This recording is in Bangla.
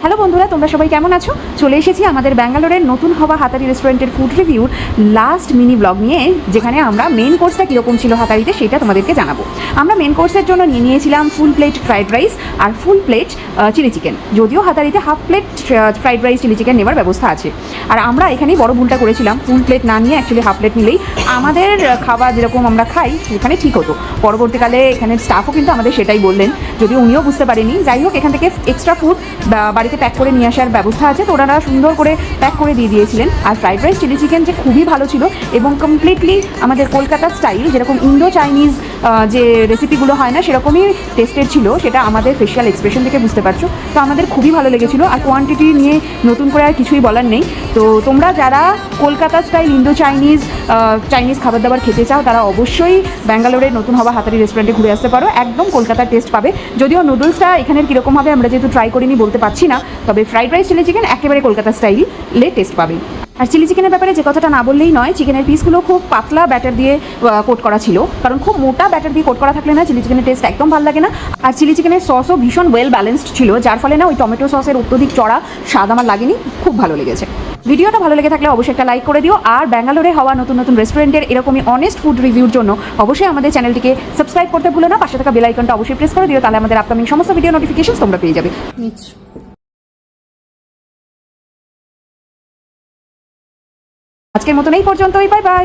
হ্যালো বন্ধুরা, তোমরা সবাই কেমন আছো? চলে এসেছি আমাদের ব্যাঙ্গালোরের নতুন হওয়া হাতারি রেস্টুরেন্টের ফুড রিভিউর লাস্ট মিনি ব্লগ নিয়ে, যেখানে আমরা মেন কোর্সটা কীরকম ছিল হাতারিতে সেটা তোমাদেরকে জানাবো। আমরা মেন কোর্সের জন্য নিয়েছিলাম ফুল প্লেট ফ্রাইড রাইস আর ফুল প্লেট চিলি চিকেন। যদিও হাতারিতে half plate fried rice chilli chicken নেওয়ার ব্যবস্থা আছে, আর আমরা এখানেই বড় ভুলটা করেছিলাম, ফুল প্লেট না নিয়ে অ্যাকচুয়ালি হাফ প্লেট নিলেই আমাদের খাওয়া যেরকম আমরা খাই সেখানে ঠিক হতো। পরবর্তীকালে এখানের স্টাফও কিন্তু আমাদের সেটাই বললেন, যদিও উনিও বুঝতে পারেনি। যাই হোক, এখান থেকে এক্সট্রা ফুড বাড়িতে প্যাক করে নিয়ে আসার ব্যবস্থা আছে, তো ওনারা সুন্দর করে প্যাক করে দিয়ে দিয়েছিলেন। আর ফ্রাইড রাইস চিলি চিকেন যে খুবই ভালো ছিল এবং কমপ্লিটলি আমাদের কলকাতা স্টাইল, যেরকম ইন্ডো চাইনিজ যে রেসিপিগুলো হয় না সেরকমই টেস্টেড ছিল, সেটা আমাদের ফেশিয়াল এক্সপ্রেশন থেকে বুঝতে পারছো। তো আমাদের খুবই ভালো লেগেছিলো। আর কোয়ান্টিটি নিয়ে নতুন করে আর কিছুই বলার নেই। তো তোমরা যারা কলকাতা স্টাইল ইন্ডো চাইনিজ খাবার দাবার খেতে চাও, তারা অবশ্যই ব্যাঙ্গালোরের নতুন হওয়া হাতারি রেস্টুরেন্টে ঘুরে আসতে পারো। একদম কলকাতার টেস্ট পাবে। যদিও নুডলসটা এখানের কীরকম হবে আমরা যেহেতু ট্রাই করিনি বলতে পারছি না, তবে ফ্রাইড রাইস চিলি চিকেন একেবারে কলকাতা স্টাইলে টেস্ট পাবে। আর চিলি চিকেনের ব্যাপারে যে কথাটা না বললেই নয়, চিকেনের পিসগুলো খুব পাতলা ব্যাটার দিয়ে কোট করা ছিল, কারণ খুব মোটা ব্যাটার দিয়ে কোট করা থাকলে না চিলি চিকেনের টেস্ট একদম ভালো লাগে না। আর চিলি চিকেনের সসও ভীষণ ওয়েল ব্যালেন্সড ছিল, যার ফলে না ওই টমেটো সসের অত্যধিক চড়া স্বাদ আমার লাগেনি, খুব ভালো লেগেছে। ভিডিওটা ভালো লেগে থাকলে অবশ্যই একটা লাইক করে দিও। আর ব্যাঙ্গালোরে হওয়া নতুন নতুন রেস্টুরেন্টের এরকমই অনেস্ট ফুড রিভিউর জন্য অবশ্যই আমাদের চ্যানেলটিকে সাবস্ক্রাইব করতে ভুলো না। পাশে থাকা বেল আইকনটা অবশ্যই প্রেস করে দিও, তাহলে আমাদের আপকামিং সমস্ত ভিডিও নোটিফিকেশন তোমরা পেয়ে যাবে। আজকের মতন এই পর্যন্তই, বাই বাই।